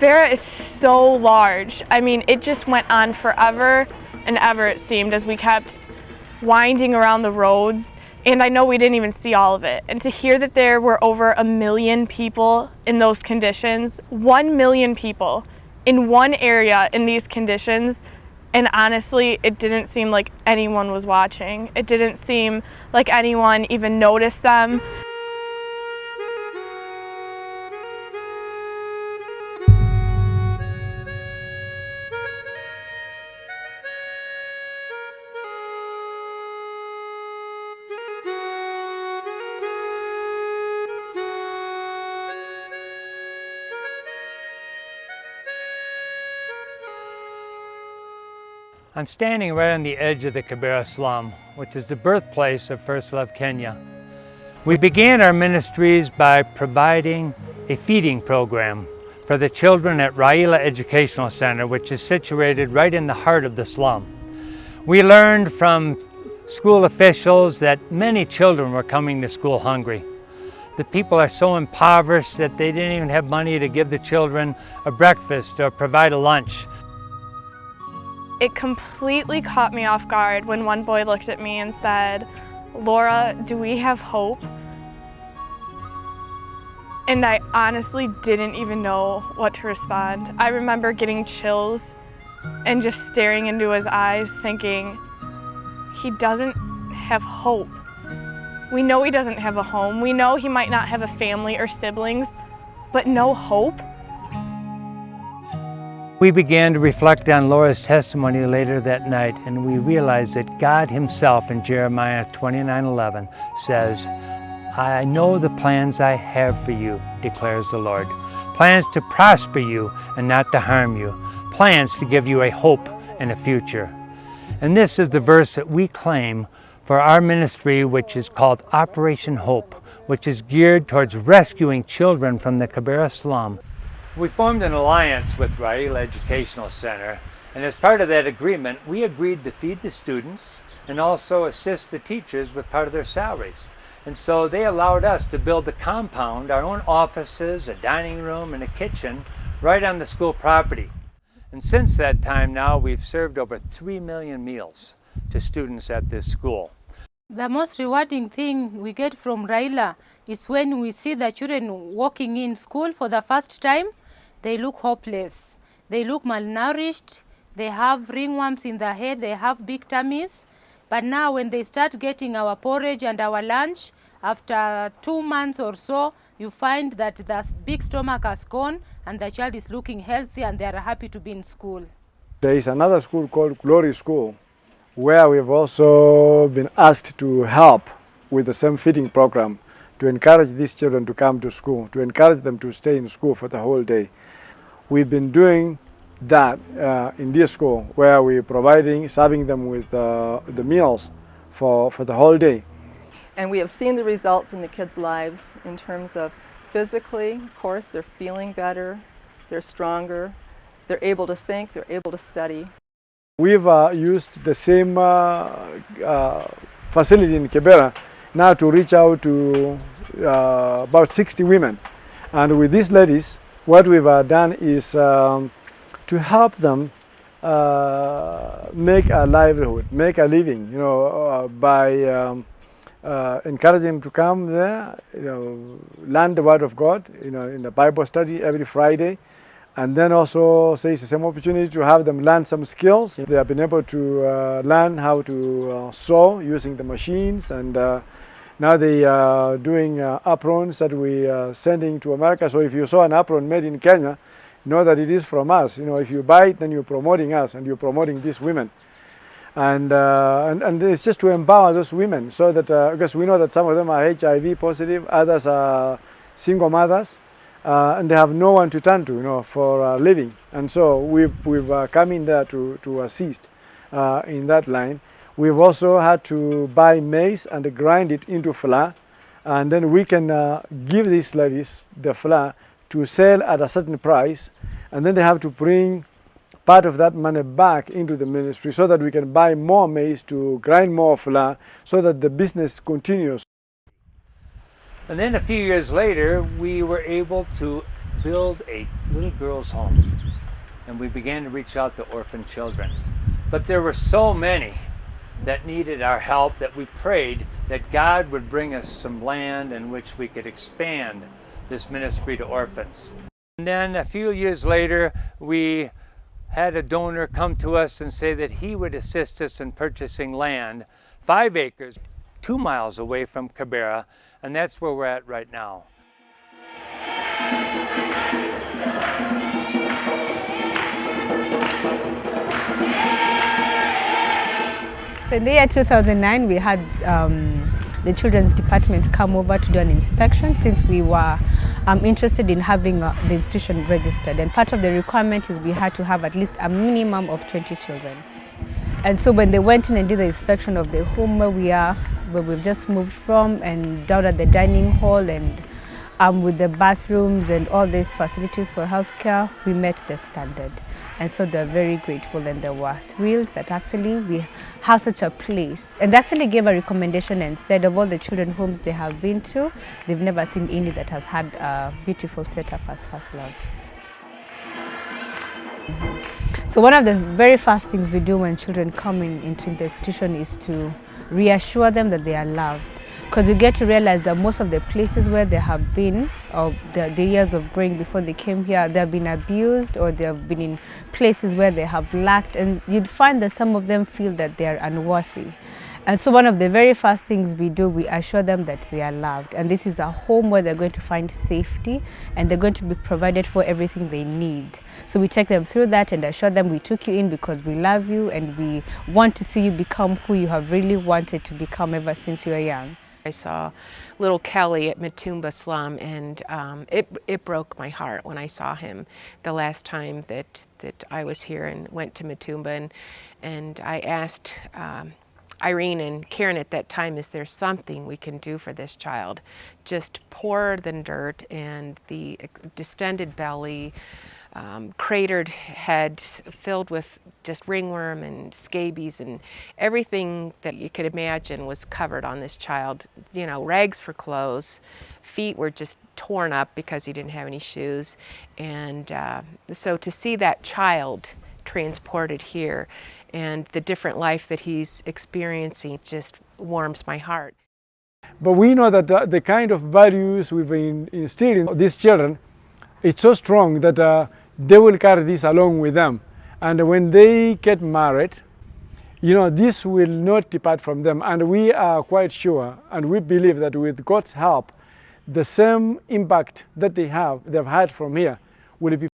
Kibera is so large. I mean, it just went on forever and ever, it seemed, as we kept winding around the roads. And I know we didn't even see all of it. And to hear that there were over 1 million people in those conditions, 1 million people in one area in these conditions, and honestly, it didn't seem like anyone was watching. It didn't seem like anyone even noticed them. I'm standing right on the edge of the Kibera slum, which is the birthplace of First Love Kenya. We began our ministries by providing a feeding program for the children at Raila Educational Center, which is situated right in the heart of the slum. We learned from school officials that many children were coming to school hungry. The people are so impoverished that they didn't even have money to give the children a breakfast or provide a lunch. It completely caught me off guard when one boy looked at me and said, "Laura, do we have hope?" And I honestly didn't even know what to respond. I remember getting chills and just staring into his eyes thinking, he doesn't have hope. We know he doesn't have a home. We know he might not have a family or siblings, but no hope? We began to reflect on Laura's testimony later that night, and we realized that God himself in Jeremiah 29:11 says, "I know the plans I have for you, declares the Lord. Plans to prosper you and not to harm you. Plans to give you a hope and a future." And this is the verse that we claim for our ministry, which is called Operation Hope, which is geared towards rescuing children from the Kibera slum. We formed an alliance with Raila Educational Center, and as part of that agreement, we agreed to feed the students and also assist the teachers with part of their salaries. And so they allowed us to build the compound, our own offices, a dining room, and a kitchen right on the school property. And since that time now, we've served over 3 million meals to students at this school. The most rewarding thing we get from Raila is when we see the children walking in school for the first time. They look hopeless, they look malnourished, they have ringworms in their head, they have big tummies. But now when they start getting our porridge and our lunch, after 2 months or so, you find that the big stomach has gone and the child is looking healthy and they are happy to be in school. There is another school called Glory School, where we've also been asked to help with the same feeding program, to encourage these children to come to school, to encourage them to stay in school for the whole day. We've been doing that in this school, where we're serving them with the meals for the whole day. And we have seen the results in the kids' lives in terms of physically, of course, they're feeling better, they're stronger, they're able to think, they're able to study. We've used the same facility in Kibera now to reach out to about 60 women. And with these ladies, what we've done is to help them make a livelihood, make a living, by encouraging them to come there, learn the Word of God, in the Bible study every Friday, and then also say it's the same opportunity to have them learn some skills. They have been able to learn how to sew using the machines, and now they are doing aprons that we are sending to America. So if you saw an apron made in Kenya, know that it is from us. If you buy it, then you're promoting us and you're promoting these women. And it's just to empower those women so that, because we know that some of them are HIV positive, others are single mothers, and they have no one to turn to, for a living. And so we've come in there to assist in that line. We've also had to buy maize and grind it into flour, and then we can give these ladies the flour to sell at a certain price, and then they have to bring part of that money back into the ministry so that we can buy more maize to grind more flour so that the business continues. And then a few years later, we were able to build a little girls' home. And we began to reach out to orphan children. But there were so many that needed our help that we prayed that God would bring us some land in which we could expand this ministry to orphans. And then a few years later, we had a donor come to us and say that he would assist us in purchasing land, 5 acres, 2 miles away from Kibera, and that's where we're at right now. So in the year 2009, we had the Children's Department come over to do an inspection since we were interested in having the institution registered. And part of the requirement is we had to have at least a minimum of 20 children. And so when they went in and did the inspection of the home where we've just moved from, and down at the dining hall and with the bathrooms and all these facilities for healthcare, we met the standard. And so they're very grateful and they were thrilled that actually we have such a place. And they actually gave a recommendation and said of all the children's homes they have been to, they've never seen any that has had a beautiful setup as First Love. So one of the very first things we do when children come into the institution is to reassure them that they are loved. Because we get to realize that most of the places where they have been, or the years of growing before they came here, they have been abused or they have been in places where they have lacked, and you'd find that some of them feel that they are unworthy. And so one of the very first things we do, we assure them that they are loved. And this is a home where they're going to find safety and they're going to be provided for everything they need. So we take them through that and assure them we took you in because we love you and we want to see you become who you have really wanted to become ever since you were young. I saw little Kelly at Matumba Slum, and it broke my heart when I saw him the last time that I was here and went to Matumba, and I asked Irene and Karen at that time, is there something we can do for this child? Just poorer than dirt, and the distended belly, cratered head filled with just ringworm and scabies, and everything that you could imagine was covered on this child. You know, rags for clothes, feet were just torn up because he didn't have any shoes. And so to see that child transported here and the different life that he's experiencing just warms my heart. But we know that the kind of values we've been instilling in these children, it's so strong that they will carry this along with them. And when they get married, you know, this will not depart from them. And we are quite sure, and we believe that with God's help, the same impact that they've had from here will be